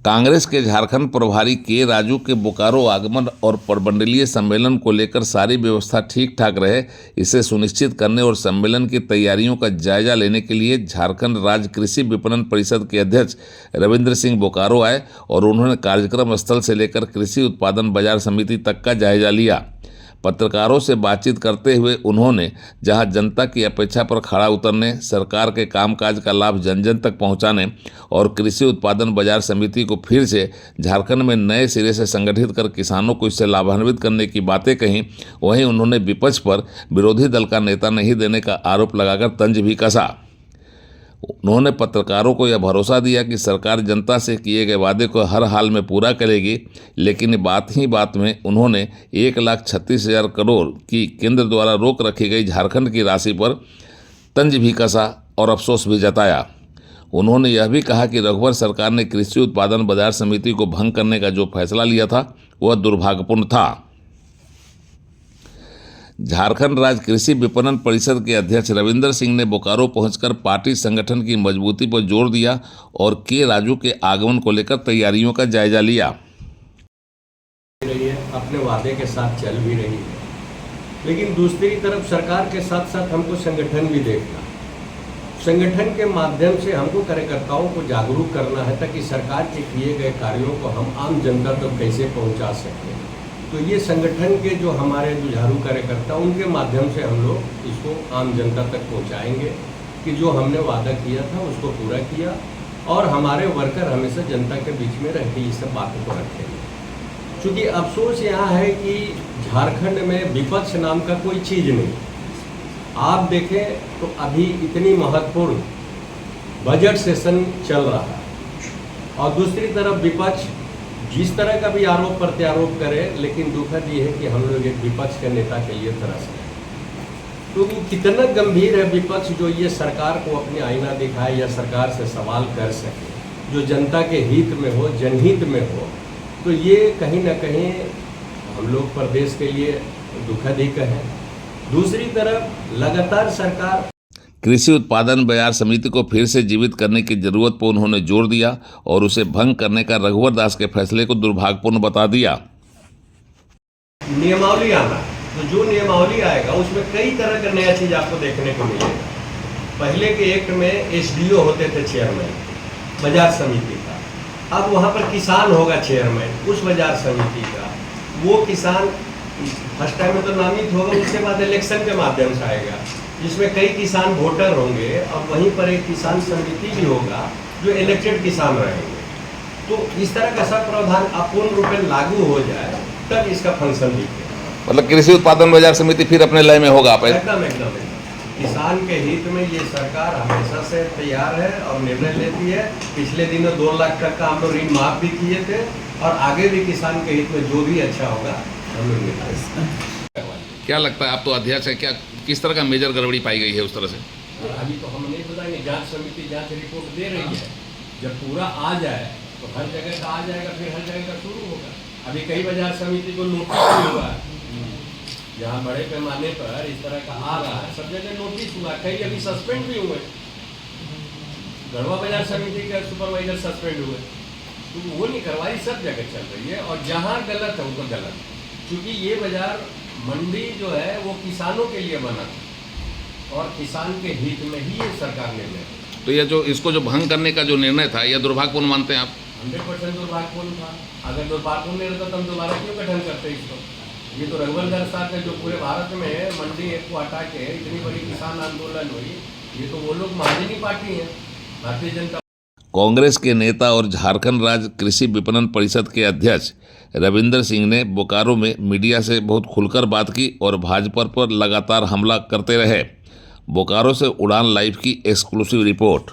कांग्रेस के झारखंड प्रभारी के राजू के बोकारो आगमन और प्रमंडलीय सम्मेलन को लेकर सारी व्यवस्था ठीक ठाक रहे, इसे सुनिश्चित करने और सम्मेलन की तैयारियों का जायजा लेने के लिए झारखंड राज्य कृषि विपणन परिषद के अध्यक्ष रविंद्र सिंह बोकारो आए और उन्होंने कार्यक्रम स्थल से लेकर कृषि उत्पादन बाजार समिति तक का जायजा लिया। पत्रकारों से बातचीत करते हुए उन्होंने जहां जनता की अपेक्षा पर खड़ा उतरने, सरकार के कामकाज का लाभ जन जन तक पहुंचाने और कृषि उत्पादन बाजार समिति को फिर से झारखंड में नए सिरे से संगठित कर किसानों को इससे लाभान्वित करने की बातें कहीं, वहीं उन्होंने विपक्ष पर विरोधी दल का नेता नहीं देने का आरोप लगाकर तंज भी कसा। उन्होंने पत्रकारों को यह भरोसा दिया कि सरकार जनता से किए गए वादे को हर हाल में पूरा करेगी, लेकिन बात ही बात में उन्होंने 1,36,000 करोड़ की केंद्र द्वारा रोक रखी गई झारखंड की राशि पर तंज भी कसा और अफसोस भी जताया। उन्होंने यह भी कहा कि रघुवर सरकार ने कृषि उत्पादन बाजार समिति को भंग करने का जो फैसला लिया था वह दुर्भाग्यपूर्ण था। झारखंड राज्य कृषि विपणन परिषद के अध्यक्ष रविंद्र सिंह ने बोकारो पहुंचकर पार्टी संगठन की मजबूती पर जोर दिया और के राजू के आगमन को लेकर तैयारियों का जायजा लिया। अपने वादे के साथ चल भी रही है, लेकिन दूसरी तरफ सरकार के साथ साथ हमको संगठन भी देखना, संगठन के माध्यम से हमको कार्यकर्ताओं को जागरूक करना है ताकि सरकार के किए गए कार्यों को हम आम जनता तक कैसे पहुंचा सकें। तो ये संगठन के जो हमारे जुझारू कार्यकर्ता, उनके माध्यम से हम लोग इसको आम जनता तक पहुंचाएंगे कि जो हमने वादा किया था उसको पूरा किया, और हमारे वर्कर हमेशा जनता के बीच में रह के इस सब बातों को रखेंगे। क्योंकि अफसोस यहाँ है कि झारखंड में विपक्ष नाम का कोई चीज़ नहीं। आप देखें तो अभी इतनी महत्वपूर्ण बजट सेशन चल रहा है और दूसरी तरफ विपक्ष जिस तरह का भी आरोप प्रत्यारोप करे, लेकिन दुखद ये है कि हम लोग एक विपक्ष के नेता के लिए तरस रहे हैं। तो कितना गंभीर है विपक्ष जो ये सरकार को अपनी आईना दिखाए या सरकार से सवाल कर सके, जो जनता के हित में हो, जनहित में हो। तो ये कहीं ना कहीं हम लोग प्रदेश के लिए दुखद ही कहें। दूसरी तरफ लगातार सरकार कृषि उत्पादन बाजार समिति को फिर से जीवित करने की जरूरत पर उन्होंने जोर दिया और उसे भंग करने का रघुवर दास के फैसले को दुर्भाग्यपूर्ण बता दिया। नियमावली आना, तो जो नियमावली आएगा उसमें कई तरह का नया चीज आपको देखने को मिलेगा। पहले के एक्ट में एसडीओ होते थे चेयरमैन बाजार समिति का, अब वहाँ पर किसान होगा चेयरमैन उस बाजार समिति का। वो किसान फर्स्ट टाइम में तो नामित होगा, उसके बाद इलेक्शन के माध्यम से आएगा जिसमें कई किसान वोटर होंगे और वहीं पर एक किसान समिति भी होगा जो इलेक्टेड किसान रहेंगे। तो इस तरह का सब प्रावधान अपूर्ण रूप में लागू हो जाए तब इसका फंक्शन दिखे। मतलब कृषि उत्पादन बाजार समिति फिर अपने लय में होगा। एकदम किसान के हित में ये सरकार हमेशा से तैयार है और निर्णय लेती है। पिछले दिनों 2 लाख तक का हम लोग ऋण माफ भी किए थे और आगे भी किसान के हित में जो भी अच्छा होगा हम लोग निर्णय। क्या लगता है, आप तो अध्यक्ष है, क्या किस तरह का मेजर गड़बड़ी पाई गई है उस तरह से? अभी तो हम नहीं बताएंगे, जांच समिति जांच रिपोर्ट दे रही है। जब पूरा आ जाए तो हर जगह का आ जाएगा, फिर हर जगह का शुरू होगा। अभी कई बाजार समिति को नोटिस भी हुआ है, जहाँ बड़े पैमाने पर इस तरह का आ रहा है सब जगह नोटिस हुआ, कई अभी सस्पेंड भी हुए। गढ़वा बाजार समिति के सुपरवाइजर सस्पेंड हुए, तो वो नहीं करवाई, सब जगह चल रही है। और जहाँ गलत है उनको गलत, क्योंकि ये बाजार मंडी जो है वो किसानों के लिए बना था और किसान के हित में ही ये सरकार निर्णय। तो ये जो इसको जो भंग करने का जो निर्णय था यह दुर्भाग्यपूर्ण मानते हैं आप? 100% दुर्भाग्यपूर्ण था। अगर दुर्भाग्यपूर्ण नहीं रहता तो हम दोबारा क्यों गठन करते इसको? ये तो रघुवर दास साहब जो पूरे भारत में मंडी एक को हटा के इतनी बड़ी किसान आंदोलन हुई, ये तो वो लोग महाजनी पार्टी है, भारतीय जनता। कांग्रेस के नेता और झारखंड राज्य कृषि विपणन परिषद के अध्यक्ष रविंद्र सिंह ने बोकारो में मीडिया से बहुत खुलकर बात की और भाजपा पर लगातार हमला करते रहे। बोकारो से उड़ान लाइव की एक्सक्लूसिव रिपोर्ट।